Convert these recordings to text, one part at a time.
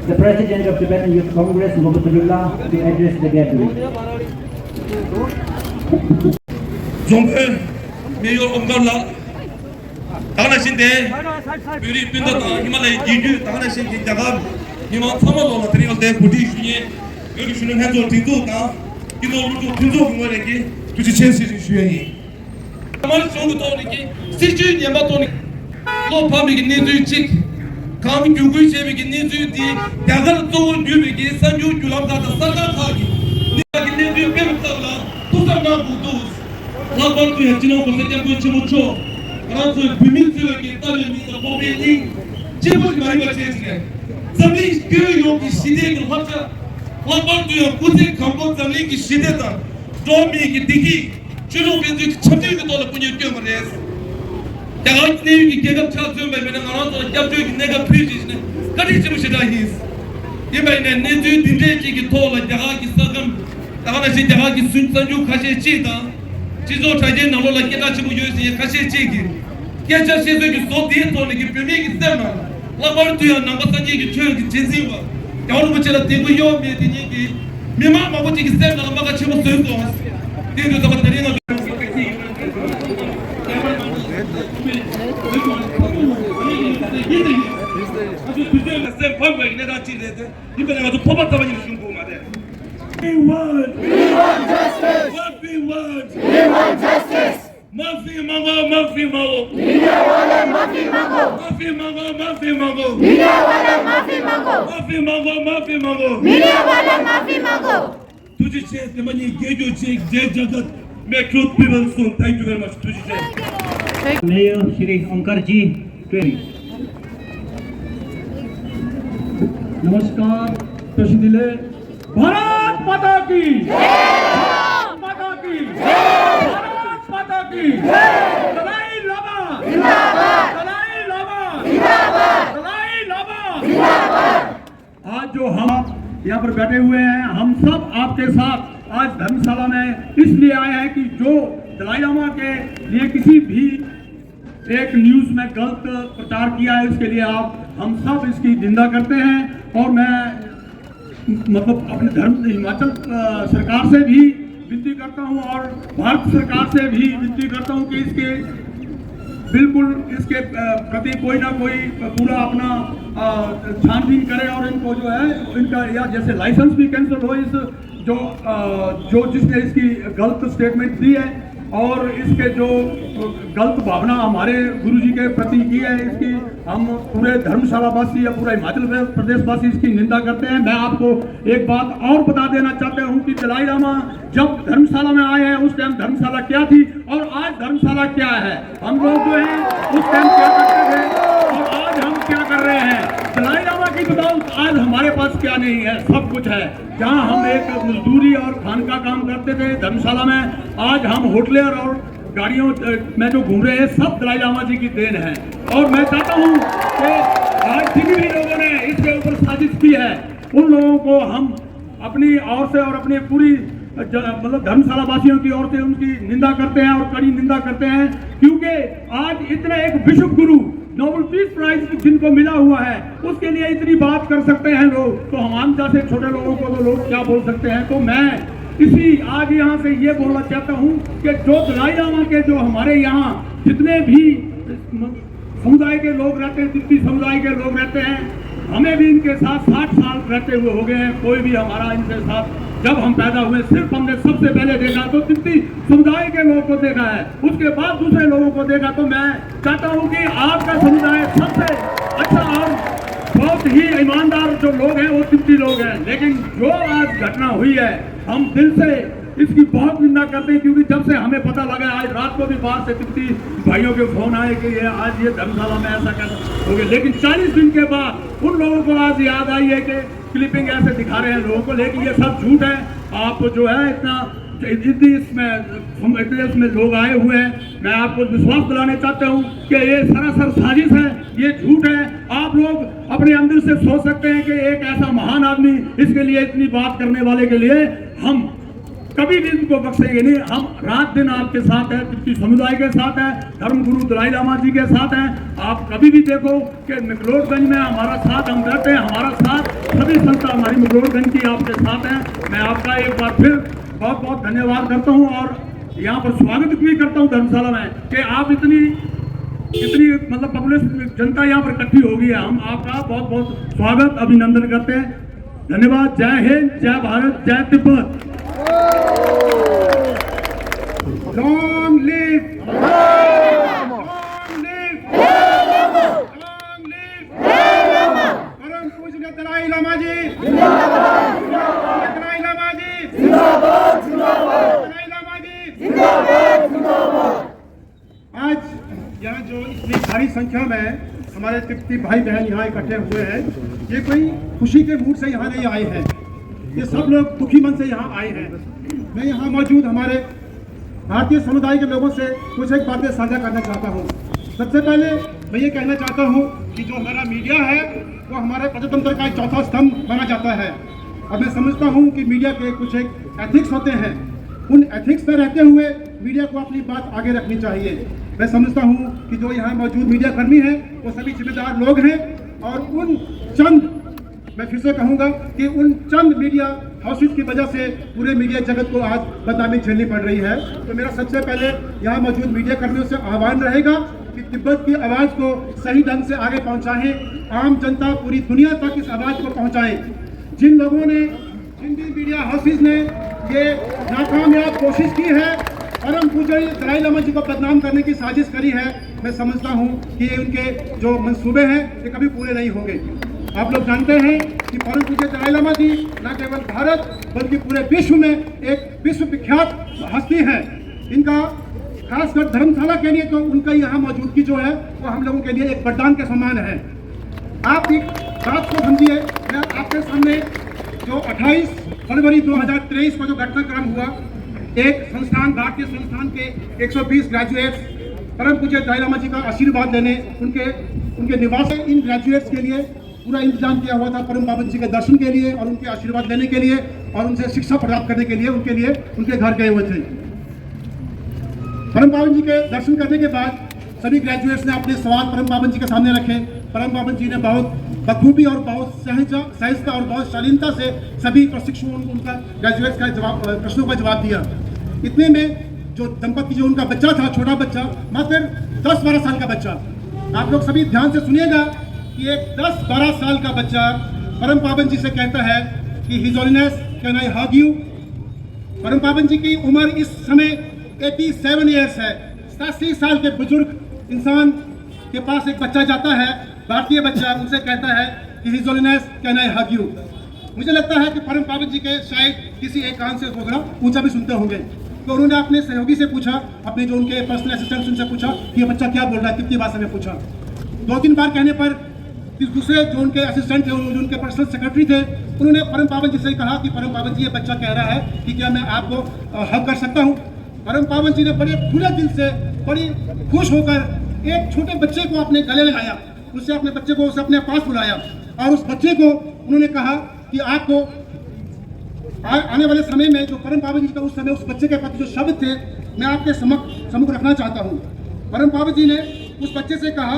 the President of Tibetan Youth Congress, Muhammadullah, to address the gathering. Zongpe, Mayor Omgala, Tanasinde, Puri Pindata, Himalay, Jidu, Tanashin, Jagab, Himal Samalo, Trial de Pudishie, Yushun has all Tinduta, you know, to Tindu, to the chances in Shui. Kamal Songi, Stitching Yamatoni, Low Public Nizu Chick, Kami Yugu Chevik Nizu, Yagar Tool, Yubiki, Sanju, Yulaka, the Saga Hagi, Nizu Pimtala, Pusana Budus, Laban to Hachino, Posetan Chimucho, Ranzo, Pimiltu, the Bobby, Chimu Mariba Chesne. Something good is sitting in water. Laban to your Putin, Kambo, the link is Sideta, Domi, Digi. Children will something with all the Punya Germans. The out name you get up to them by around the Jabdu Nega Preachers. That is his. You may then need to be told like Jahaki Sagam, the Hanashi Jahaki Sunsanju Kashi Chita, Chizo Tajan, like Ketachu using Kashi Chiki. Get us so dear on the Gipunic Sema. Laban to your Namasaji Church in Chiziva. Yawacha Tibuyo, Mima, what is said on Magachu Circles. This is the Tarina. We want justice. What we want? We want justice. Mafi Mango, Mafi Mango. Media wala Mafi Mango. Mafi Mango, Mafi Mango. Media wala Mafi Mango. Mafi Mango, Mafi Mango. Media wala Mafi Mango. Tuji che temani gejo che je jagat me truth people soon. Thank you very much. Tuji che. Mayor Shri Omkar ji, नमस्कार प्रसिद्धिले भारत माता की जय माता की जय भारत माता की जय दलाई लामा जिंदाबाद दलाई लामा जिंदाबाद दलाई लामा जिंदाबाद। आज जो हम यहाँ पर बैठे हुए हैं हम सब आपके साथ आज धर्मशाला में इसलिए आए हैं कि जो दलाई लामा के लिए किसी भी एक न्यूज़ में गलत प्रचार किया है उसके लिए हम सब इसकी निंदा करते हैं। और मैं मतलब अपने हिमाचल सरकार से भी विनती करता हूं और भारत सरकार से भी विनती करता हूं कि इसके बिल्कुल इसके प्रति कोई ना कोई पूरा अपना छानबीन करे और इनको जो है इनका या जैसे लाइसेंस भी कैंसिल हो इस जो जिसने इसकी गलत स्टेटमेंट दी है और इसके जो गलत भावना हमारे गुरुजी के प्रति की है इसकी हम पूरे धर्मशाला वासी या पूरा हिमाचल प्रदेश वासी इसकी निंदा करते हैं। मैं आपको एक बात और बता देना चाहता हूं कि दलाई लामा जब धर्मशाला में आए हैं उस टाइम धर्मशाला क्या थी और आज धर्मशाला क्या है। हम लोग जो है उस टाइम क्या करते थे और आज हम क्या कर रहे हैं। दलाई लामा की बताऊं आज हमारे पास क्या नहीं है, सब कुछ है। जहां हम एक मजदूरी और खान का काम करते थे धर्मशाला में, आज हम होटलियर और गाड़ियों में जो घूम रहे हैं सब दलाई लामा जी की देन है। और मैं चाहता हूं कि आज जिन भी लोगों ने इसके ऊपर साजिश की है उन लोगों को हम अपनी ओर से और अपनी पूरी मतलब धर्मशाला वासियों की ओर से उनकी निंदा करते हैं और कड़ी निंदा करते हैं क्योंकि आज इतना एक विश्व गुरु नोबेल पीस प्राइज जिनको मिला हुआ है उसके लिए इतनी बात कर सकते हैं लोग, तो हम जैसे छोटे लोगों को तो लोग क्या बोल सकते हैं। तो मैं इसी आज यहाँ से ये बोलना चाहता हूँ कि जो दलाई लामा के जो हमारे यहाँ जितने भी समुदाय के लोग रहते हैं, जितनी समुदाय के लोग रहते हैं, हमें भी इनके साथ 60 साल रहते हुए हो गए हैं। कोई भी हमारा इनके साथ जब हम पैदा हुए सिर्फ हमने सबसे पहले देखा तो जितनी समुदाय के लोगों को देखा है उसके बाद दूसरे लोगों को देखा। तो मैं चाहता हूँ कि आपका समुदाय सबसे अच्छा और बहुत ही ईमानदार जो लोग हैं वो तिब्बती लोग हैं। लेकिन जो आज घटना हुई है हम दिल से इसकी बहुत निंदा करते हैं क्योंकि जब से हमें पता लगा आज रात को भी बाहर से तिब्बती भाइयों के फोन आए कि ये आज ये धर्मशाला में ऐसा कैसा हो गया। लेकिन 40 दिन के बाद उन लोगों को आज याद आई है कि क्लिपिंग ऐसे दिखा रहे हैं लोगों को, लेकिन ये सब झूठ है। आप जो है इसमें लोग आए हुए हैं, मैं आपको विश्वास दिलाने चाहता हूँ कि ये सरासर साजिश है, ये झूठ है। आप लोग अपने अंदर से सोच सकते हैं कि एक ऐसा महान आदमी इसके लिए इतनी बात करने वाले के लिए हम कभी भी इनको बख्शेंगे नहीं। हम रात दिन आपके साथ हैं, तिब्बती समुदाय के साथ हैं, धर्म गुरु दलाई लामा जी के साथ हैं। आप कभी भी देखो कि मैक्लोडगंज में हमारा साथ हम रहते हैं, हमारा साथ हमारी मकरोड़गंज की आपके साथ हैं। मैं आपका एक बार फिर बहुत बहुत धन्यवाद करता हूं और यहाँ पर स्वागत भी करता हूं धर्मशाला में कि आप इतनी मतलब पब्लिक जनता यहाँ पर इकट्ठी हो गई है। हम आपका बहुत बहुत स्वागत अभिनंदन करते हैं। धन्यवाद। जय हिंद, जय भारत, जय तिब्बत। लॉन्ग लिव, परम पूज्य दलाई लामा जी, दलाई लामा जी, दलाई लामा जी। आज यहाँ जो इतनी भारी संख्या में हमारे तिब्बती भाई बहन यहाँ इकट्ठे हुए हैं, ये कोई खुशी के मूड से यहाँ नहीं आए हैं, ये सब लोग दुखी मन से यहाँ आए हैं। मैं यहाँ मौजूद हमारे भारतीय समुदाय के लोगों से कुछ एक बातें साझा करना चाहता हूँ। सबसे पहले मैं ये कहना चाहता हूँ कि जो हमारा मीडिया है वो हमारे प्रजातंत्र का एक चौथा स्तंभ माना जाता है। अब मैं समझता हूँ कि मीडिया के कुछ एक एथिक्स होते हैं, उन एथिक्स पर रहते हुए मीडिया को अपनी बात आगे रखनी चाहिए। मैं समझता हूँ कि जो यहाँ मौजूद मीडिया कर्मी हैं वो सभी जिम्मेदार लोग हैं और उन चंद, मैं फिर से कहूँगा कि उन चंद मीडिया हाउसेस की वजह से पूरे मीडिया जगत को आज बदनामी झेलनी पड़ रही है। तो मेरा सबसे पहले यहाँ मौजूद मीडिया कर्मियों से आह्वान रहेगा कि तिब्बत की आवाज़ को सही ढंग से आगे पहुँचाएं, आम जनता पूरी दुनिया तक इस आवाज़ को पहुँचाएं। जिन लोगों ने, जिन भी मीडिया हाउसेस ने ये नाकामयाब कोशिश की है परम पूज्य दलाई लामा जी को बदनाम करने की साजिश करी है, मैं समझता हूँ कि उनके जो मंसूबे हैं ये कभी पूरे नहीं होंगे। आप लोग जानते हैं कि परम पूज्य दलाई लामा जी न केवल भारत बल्कि पूरे विश्व में एक विश्व विख्यात हस्ती है। इनका खासकर धर्मशाला के लिए तो उनका यहाँ मौजूदगी जो है वो हम लोगों के लिए एक वरदान के समान है। आप एक बात को समझिए, मैं आपके सामने जो 28 फरवरी 2023 को जो घटनाक्रम हुआ, एक संस्थान, भारतीय संस्थान के 120 ग्रेजुएट्स परम पूज्य दलाई लामा जी का आशीर्वाद लेने उनके निवास में इन ग्रेजुएट्स के लिए पूरा इंतजाम किया हुआ था, परम पावन जी के दर्शन के लिए और उनके आशीर्वाद लेने के लिए और उनसे शिक्षा प्राप्त करने के लिए उनके घर गए हुए थे। परम पावन जी के दर्शन करने के बाद सभी ग्रेजुएट्स ने अपने सवाल परम पावन जी के सामने रखे। परम पावन जी ने बहुत बखूबी और बहुत सहजता और बहुत शालीनता से सभी प्रशिक्षुओं उनका ग्रेजुएट्स का प्रश्नों का जवाब दिया। इतने में जो दंपति, जो उनका बच्चा था, छोटा बच्चा, मात्र 10-12 साल का बच्चा, आप लोग सभी ध्यान से सुनिएगा कि एक 10-12 साल का बच्चा परम पावन जी से कहता है कि his holiness can I hug you. परम पावन जी की उम्र इस समय 87 ईयर्स है। 87 साल के बुजुर्ग इंसान के पास एक बच्चा जाता है, भारतीय बच्चा, उनसे कहता है कि his holiness can I hug you. मुझे लगता है कि परम पावन जी के शायद किसी एक कान से थोड़ा ऊंचा भी सुनते होंगे। तो उन्होंने अपने सहयोगी से पूछा, अपने जो उनके पर्सनल असिस्टेंट उनसे पूछा कि ये बच्चा क्या बोल रहा है, कितनी भाषा में पूछा। 2-3 बार कहने पर दूसरे जो उनके असिस्टेंट थे, जो उनके पर्सनल सेक्रेटरी थे, उन्होंने परम पावन जी से कहा कि परम पावन जी ये बच्चा कह रहा है कि क्या मैं आपको हक कर सकता हूँ। परम पावन जी ने बड़े खुले दिल से, बड़ी खुश होकर एक छोटे बच्चे को अपने गले लगाया, उससे अपने बच्चे को उसे अपने पास बुलाया और उस बच्चे को उन्होंने कहा कि आपको आने वाले समय में जो परम पावन जी का उस समय उस बच्चे के प्रति जो शब्द थे मैं आपके सम्मुख रखना चाहता हूँ। परम पावन जी ने उस बच्चे से कहा,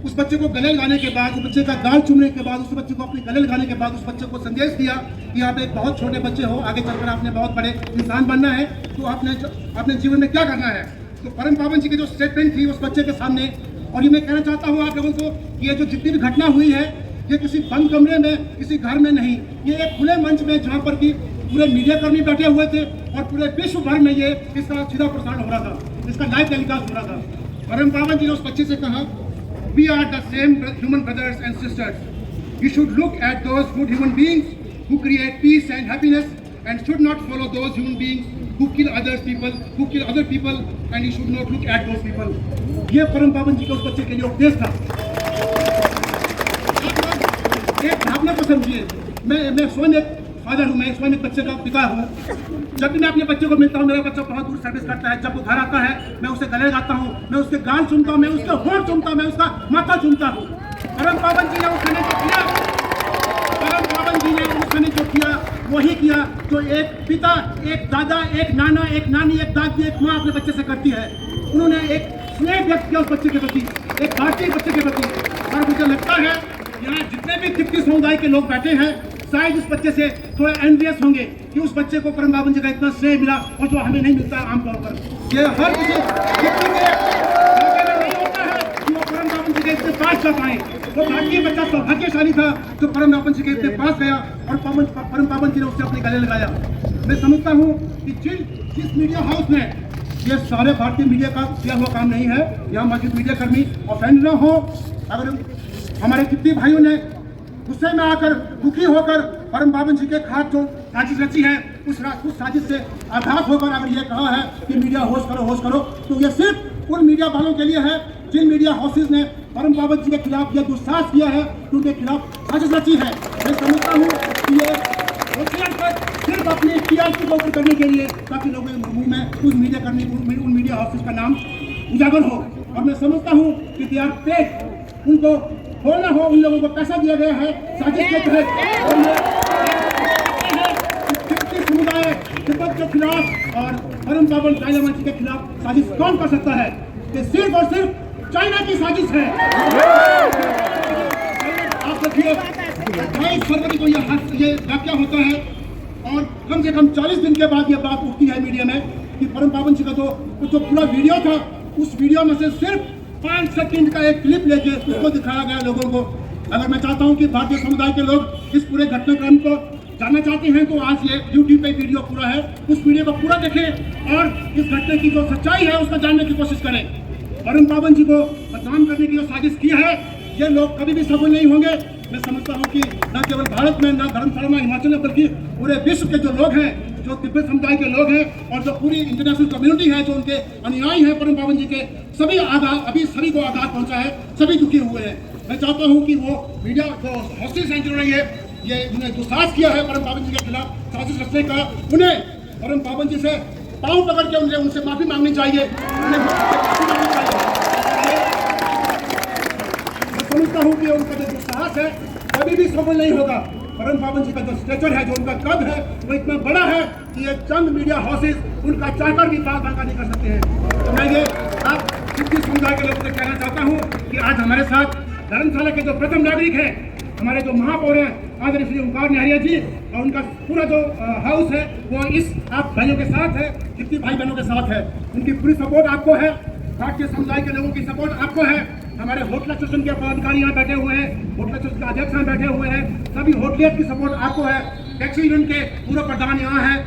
उस बच्चे को गले लगाने के बाद, उस बच्चे का गाल चूमने के बाद, उस बच्चे को अपने गले लगाने के बाद उस बच्चे को संदेश दिया कि आप एक बहुत छोटे बच्चे हो, आगे चलकर आपने बहुत बड़े इंसान बनना है, तो आपने अपने जीवन में क्या करना है। तो परम पावन जी की जो स्टेटमेंट थी उस बच्चे के सामने, और ये मैं कहना चाहता हूँ आप लोगों को कि ये जो जितनी भी घटना हुई है ये किसी बंद कमरे में, किसी घर में नहीं, ये एक खुले मंच में जहाँ पर कि पूरे मीडिया कर्मी बैठे हुए थे और पूरे विश्व भर में ये इसका सीधा प्रसारण हो रहा था, इसका लाइव टेलीकास्ट हो रहा था। परम पावन जी ने उस बच्चे से कहा, We are the same human brothers and sisters. You should look at those good human beings who create peace and happiness, and should not follow those human beings who kill other people, and you should not look at those people. ये परम पावन जी के उस बच्चे के लिए उपदेश था। एक भावना को समझिए, मैं स्वयं एक फादर हूँ, मैं स्वयं एक बच्चे का पिता हूँ। जब भी मैं अपने बच्चे को मिलता हूँ, मेरा बच्चा बहुत दूर सर्विस करता है, जब वो घर आता है मैं उसे गले लगाता हूँ, मैं उसके गाल चूमता हूँ, मैं उसके होंठ चूमता हूँ, मैं उसका माथा चूमता हूँ। परम पावन जी ने उस समय जो किया, परम पावन जी ने उस समय जो किया वही किया जो एक पिता, एक दादा, एक नाना, एक नानी, एक दादी, एक माँ अपने बच्चे से करती है। उन्होंने एक स्नेह व्यक्त किया उस बच्चे के प्रति, एक भारतीय बच्चे के प्रति। और मुझे लगता है यहाँ जितने भी तिब्बती समुदाय के लोग बैठे हैं शायद उस बच्चे से थोड़ा एनवियस होंगे कि उस बच्चे को परम पावन जी का इतना श्रेय मिला और जो हमें नहीं मिलता आमतौर पर। ये हर किसी व्यक्ति के नहीं होता है कि वो परम पावन जी के इतने पास जा पाए। वो भारतीय बच्चा सौभाग्यशाली था जो परम पावन जी के इतने पास गया और परम पावन जी ने उससे अपने गले लगाया। मैं समझता हूँ कि जिस मीडिया हाउस ने, ये सारे भारतीय मीडिया का किया हुआ काम नहीं है, यहाँ मौजूद मीडिया कर्मी ऑफेंड न हो। अगर हमारे कितने भाइयों ने गुस्से में आकर, दुखी होकर परम पावन जी के खिलाफ जो साजिश रची है उस साजिश से आघात होकर अगर ये कहा है कि मीडिया होश करो, तो ये सिर्फ उन मीडिया वालों के लिए है जिन मीडिया हाउसेज ने परम पावन जी के खिलाफ यह दुस्साहस किया है, उनके खिलाफ साजिश रची है। मैं समझता हूँ कि ये सिर्फ अपने टीआरपी को ऊपर करने के लिए, ताकि लोगों के मुंह में उस मीडिया कर्मी, उन मीडिया हाउसेज का नाम उजागर हो। और मैं समझता हूँ कि दे आर पेड, उनको खोलना हो, उन लोगों को पैसा दिया गया है साजिश के तहत। समुदाय तिब्बत के खिलाफ और परम पावन दालाई लामा जी के खिलाफ साजिश कौन कर सकता है? कि सिर्फ और सिर्फ चाइना की साजिश है। आप देखिए 28 फरवरी को ये वाक्या होता है और कम से कम 40 दिन के बाद ये बात उठती है मीडिया में कि परम पावन जी का जो पूरा वीडियो था, उस वीडियो में से सिर्फ 5 सेकंड का एक क्लिप लेके उसको दिखाया गया लोगों को। अगर मैं चाहता हूं कि भारतीय समुदाय के लोग इस पूरे घटनाक्रम को जानना चाहते हैं तो आज ये यूट्यूब पे वीडियो पूरा है, उस वीडियो को पूरा देखें और इस घटना की जो सच्चाई है उसको जानने की कोशिश करें। परम पावन जी को बदनाम करने की जो साजिश की है, ये लोग कभी भी सफल नहीं होंगे। मैं समझता हूँ कि न केवल भारत में, न धर्मशाला में, हिमाचल में, बल्कि पूरे विश्व के जो लोग हैं, जो तिब्बत समुदाय के लोग हैं और जो पूरी इंटरनेशनल कम्युनिटी है, जो उनके अनुयायी हैं परम पावन जी के, सभी को आघात पहुंचा है, सभी दुखी हुए हैं। मैं चाहता हूं कि वो मीडिया जो हॉस्टेज हैं जिन्होंने ये उन्हें दुस्साहस किया है परम पावन जी के खिलाफ साजिश रचने का, उन्हें परम पावन जी से पांव पकड़ के उनसे माफी मांगनी चाहिए। मैं समझता हूं कि उनका जो दुस्साहस है कभी भी सफल नहीं होगा। परम पावन जी का जो स्ट्रेचर है, जो उनका कद है, वो इतना बड़ा है कि ये चंद मीडिया हाउसेज उनका चाहकर भी पाल बांका नहीं कर सकते हैं। तो मैं ये आप सिख समुदाय के लोगों से कहना चाहता हूँ कि आज हमारे साथ धर्मशाला के जो प्रथम नागरिक हैं, हमारे जो महापौर हैं आदरणीय श्री ओंकार निहारिया जी, और उनका पूरा जो हाउस है वो इस आप भाइयों के साथ है, जितनी भाई बहनों के साथ है, उनकी पूरी सपोर्ट आपको है। भारतीय समुदाय के लोगों की सपोर्ट आपको है। हमारे होटल एसोसिएशन के पदाधिकारी यहाँ बैठे हुए हैं, होटल एसोसिएशन के अध्यक्ष यहाँ बैठे हुए हैं, सभी होटलियत की सपोर्ट आपको है। टैक्सी यूनियन के पूर्व प्रधान यहाँ हैं,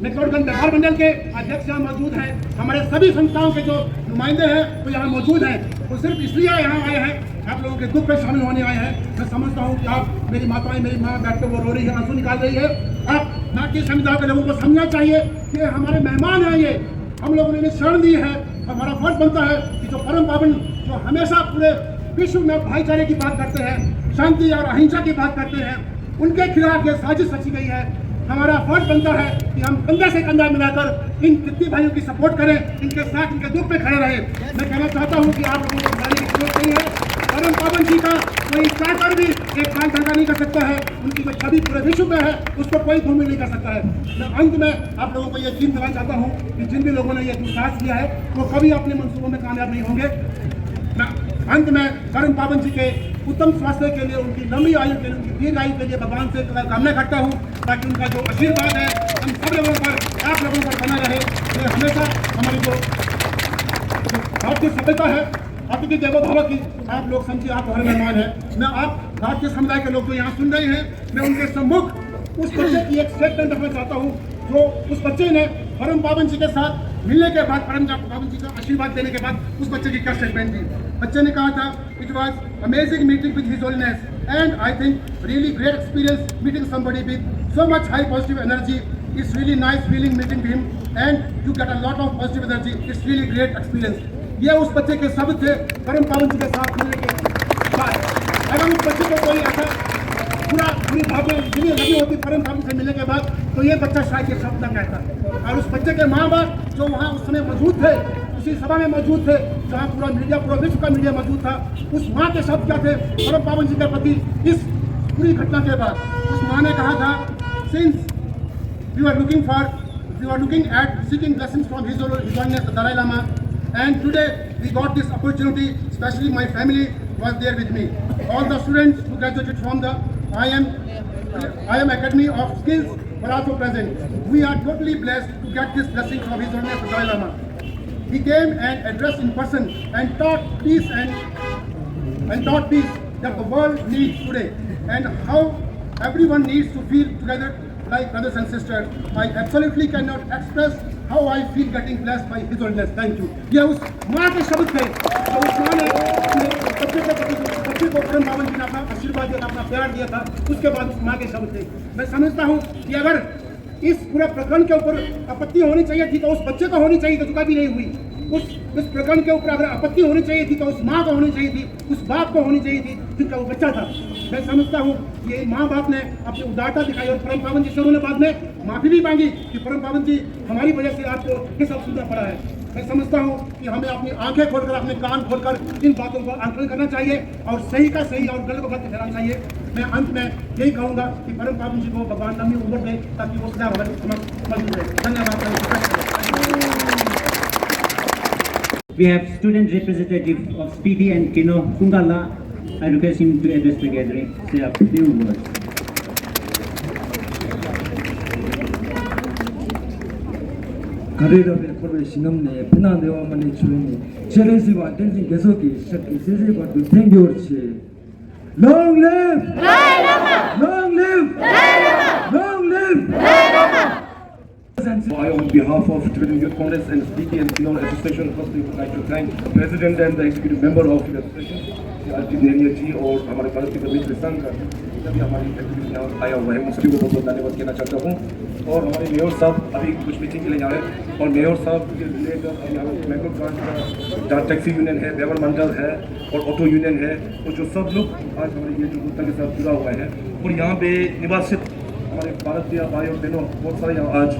मैक्लोडगंज व्यापार मंडल के अध्यक्ष यहाँ मौजूद हैं, हमारे सभी संस्थाओं के जो नुमाइंदे हैं वो यहाँ मौजूद हैं। वो सिर्फ इसलिए यहाँ आए हैं, आप लोगों के दुख में शामिल होने आए हैं। मैं समझता हूँ कि आप, मेरी माताएं, मेरी माँ बैठ कर वो रो रही है, आंसू निकाल रही है। आप भारतीय समुदाय के लोगों को समझना चाहिए कि हमारे मेहमान हैं, ये हम लोगों ने शरण दी है। हमारा फर्ज बनता है कि जो परम पावन, जो हमेशा पूरे विश्व में भाईचारे की बात करते हैं, शांति और अहिंसा की बात करते हैं, उनके खिलाफ ये साजिश रची गई है। हमारा फर्ज बनता है कि हम कंधा से कंधा मिलाकर इन कितनी भाइयों की सपोर्ट करें, इनके साथ इनके दुख में खड़े रहे। मैं कहना चाहता हूँ कि आप लोगों को बताने की जरूरत नहीं है, परम पावन जी का कोई चाहकर भी एक बाल धंधा नहीं कर सकता है। उनकी जो छवि पूरे विश्व में है उसको कोई धूमिल नहीं कर सकता है। मैं अंत में आप लोगों को ये यकीन दिलाना चाहता हूँ कि जिन भी लोगों ने ये दुस्साहस किया है वो कभी अपने मंसूबों में कामयाब नहीं होंगे। मैं अंत में परम पावन जी के उत्तम स्वास्थ्य के लिए, उनकी लंबी आयु के लिए, उनकी दीर्घ आयु के लिए भगवान से कामना करता हूँ, ताकि उनका जो आशीर्वाद है हम सब लोगों पर, आप लोगों पर बना रहे। ये हमेशा हमारी जो भारतीय सभ्यता है, अतिथि देवो भव की, आप लोग समझिए आप हमारे मेहमान हैं। मैं आप भारतीय समुदाय के लोग जो यहाँ सुन रहे हैं, मैं उनके सम्मुख उस बच्चे की एक स्टेटमेंट रखना चाहता हूँ, जो उस बच्चे ने परम पावन जी के साथ मिलने के बाद, परम पावन जी का आशीर्वाद देने के बाद उस बच्चे की क्या स्टेटमेंट थी। बच्चे ने कहा था, it was amazing meeting with his holiness and I think really great experience meeting somebody with so much high positive energy. It's really nice feeling meeting him and you get a lot of positive energy. It's really great experience. ये उस बच्चे के शब्द थे परम पावन जी के साथ मिलने के बाद। अगर उस बच्चे को कोई ऐसा बुरी भावना लगी होती परम पावन से मिलने के बाद, तो ये बच्चा शायद ये शब्द न कहता। और उस बच्चे के माँ बाप जो वहाँ उस समय मौजूद थे, उसी सभा में मौजूद थे जहाँ पूरा मीडिया, पूरा विश्व का मीडिया मौजूद था, उस माँ के शब्द क्या थे परम पावन जी के प्रति इस पूरी घटना के बाद? उस माँ ने कहा था, since we are looking at seeking blessings from his holiness the Dalai Lama, and today we got this opportunity, especially my family was there with me. All the students who graduated from the IM IM Academy of Skills were also present. We are totally blessed to get this blessing from His Holiness the Dalai Lama. He came and addressed in person and taught peace that the world needs today, and how everyone needs to feel together like brothers and sisters. I absolutely cannot express how I feel getting blessed by His Holiness. Thank you. ये उस माँ के शब्द थे, जो उस माँ ने बच्चे को परम पावन जी ने अपना आशीर्वाद दिया था, अपना प्यार दिया था, उसके बाद उस माँ के शब्द थे। मैं समझता हूँ कि अगर इस पूरे प्रकरण के ऊपर आपत्ति होनी चाहिए थी तो उस बच्चे को होनी चाहिए थी, जो कभी नहीं हुई। उस प्रकरण के ऊपर अगर आपत्ति होनी चाहिए थी तो उस माँ को होनी चाहिए थी, उस बाप को होनी चाहिए थी जिनका वो बच्चा था। मैं समझता हूँ ये माँ बाप ने अपनी उदारता दिखाई और परम पावन जी से उन्होंने बाद में माफी भी मांगी कि परम पावन जी हमारी वजह से आपको ये सब सुनना पड़ा है। मैं समझता हूँ कि हमें अपनी आंखें खोलकर, अपने कान खोलकर इन बातों को आंकलन करना चाहिए और सही का सही और गलत को गलत ठहराना चाहिए। मैं अंत में यही कहूँगा कि परम पावन जी को भगवान लंबी उम्र दे ताकि वो सदा हमारे समक्ष मौजूद रहे। धन्यवाद। We have student representative of SPD and Kino, Kungala. I request him to address the gathering. Say a few words. Carrera Corporation ne Fernando Mane Chuni. Challenge wa attention kesoki shakti sese but thank you che. Long live! Long live! Long live! I, on behalf of Tibetan Youth Congress and SPD and Kino Association, firstly would like to thank the President and the Executive Member of the Association, Arjit Neria जी और हमारे भारत के प्रदेश संघ सभी हमारी activity यहाँ आया हुआ है, उन सभी को बहुत बहुत धन्यवाद कहना चाहता हूँ। और हमारे मेयर साहब अभी कुछ मीटिंग के लिए जा रहे हैं और मेयर साहब के लेकर अभी हमारे मैक्रो कार्ड जहाँ टैक्सी यूनियन है, व्यवहार मंडल है और ऑटो यूनियन है और जो सब लोग आज हमारे ये जो मुद्दा के साथ जुड़ा हुआ है और यहाँ पे निवासित हमारे भारतीय भाई और बहनों बहुत सारे यहाँ आज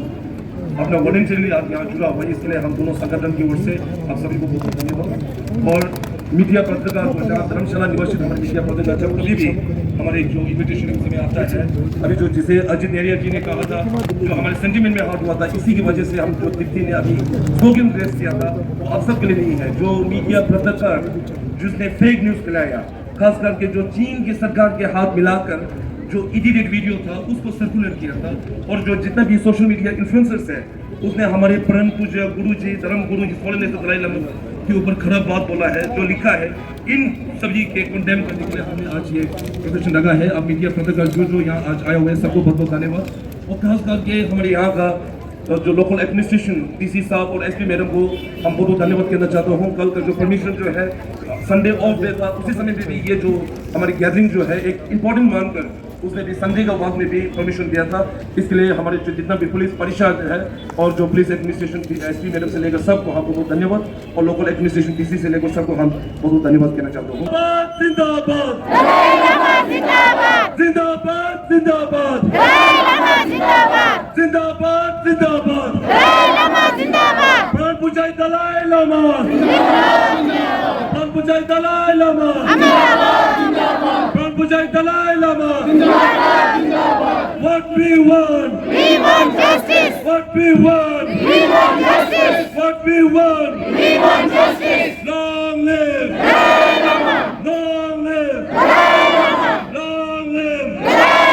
अपना वॉलंटियरली यहाँ जुड़ा हुआ है, इसके लिए हम दोनों संगठन की ओर से आप सभी को बहुत धन्यवाद। और मीडिया पत्रकार को जहाँ धर्मशाला निवासित हमारे मीडिया पत्रकार जब कभी भी हमारे जो इन्विटेशन समय आता है, अभी जो जिसे अजित नेरिया जी ने कहा था जो हमारे सेंटिमेंट में हार्ट हुआ था, इसी की वजह से हम जो दीप्ति ने अभी स्लोगन ड्रेस किया था वो आप सबके लिए नहीं है। जो मीडिया पत्रकार जिसने फेक न्यूज़ फैलाया, खास करके जो चीन की सरकार के हाथ मिलाकर जो एडिटेड वीडियो था उसको सर्कुलेट किया था और जो जितना भी सोशल मीडिया इन्फ्लुएंसर्स है उसने हमारे परम पूज्य गुरु जी धर्म गुरु जी हॉलीनेस दलाई लामा के ऊपर खराब बात बोला है, जो लिखा है, इन सभी के कंडेम करने के लिए हमने आज ये प्रदर्शन लगा है। अब मीडिया पत्रकार जो यहाँ आज आए हुए हैं सबको बहुत बहुत धन्यवाद। और खास करके हमारे यहाँ का जो लोकल एडमिनिस्ट्रेशन डीसी साहब और एसपी मैडम को हम बहुत बहुत धन्यवाद कहना चाहता हूँ। कल का जो परमिशन जो है संडे ऑफ डे था, उसी समय में भी ये जो हमारी गैदरिंग जो है एक इम्पोर्टेंट मानकर उसने भी संडे का वक्त में भी परमिशन दिया था। इसके लिए हमारे जो जितना भी पुलिस परिषद है और जो पुलिस एडमिनिस्ट्रेशन एसपी मैडम से लेकर सबको हम बहुत धन्यवाद और लोकल एडमिनिस्ट्रेशन डीसी से लेकर सबको हम बहुत धन्यवाद कहना चाहता हूँ। जिंदाबाद जिंदाबाद जिंदाबाद जिंदाबाद जिंदाबाद प्राण पूजाई दलाई लामा, प्राण पूजाई दलाई लामा, प्राण पूजाई Dalai Lama. What we want justice. What we want justice. What we want justice. Long live Dalai Lama. Long live Dalai Lama. Long live Dalai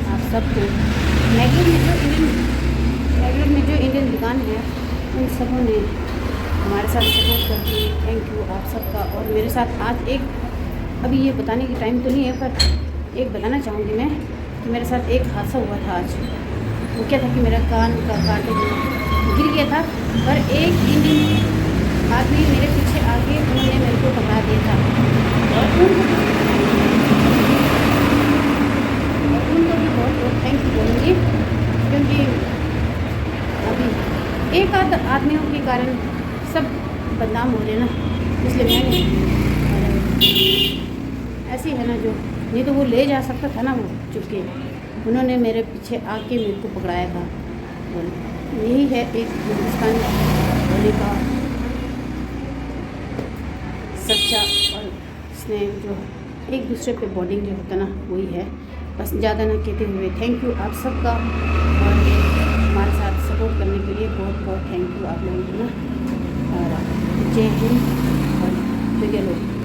आप सबको मैगलोर में जो इंडियन दुकान है उन सबों ने हमारे साथ सपोर्ट करके थैंक यू आप सबका। और मेरे साथ आज एक अभी ये बताने की टाइम तो नहीं है पर एक बताना चाहूँगी मैं कि मेरे साथ एक हादसा हुआ था आज। वो क्या था कि मेरा कान का कांटे गिर गया था पर एक इंडियन आदमी मेरे पीछे आके उन्होंने मेरे को पकड़ा दिया था और उनको भी बहुत बहुत थैंक यू बोलूँगी क्योंकि अभी एक आध आदमियों के कारण सब बदनाम हो रहे ना, इसलिए मैंने ऐसी है ना जो नहीं तो वो ले जा सकता था ना, वो चुपके उन्होंने मेरे पीछे आके मेरे को पकड़ाया था। और यही है एक हिंदुस्तान होने का सच्चा और इसने जो एक दूसरे पे बॉन्डिंग जो होता ना वही है। बस ज़्यादा ना कहते हुए थैंक यू आप सबका, और हमारे साथ सपोर्ट करने के लिए बहुत बहुत थैंक यू आप लोगों को ना। और जय हिंद और जय लोग।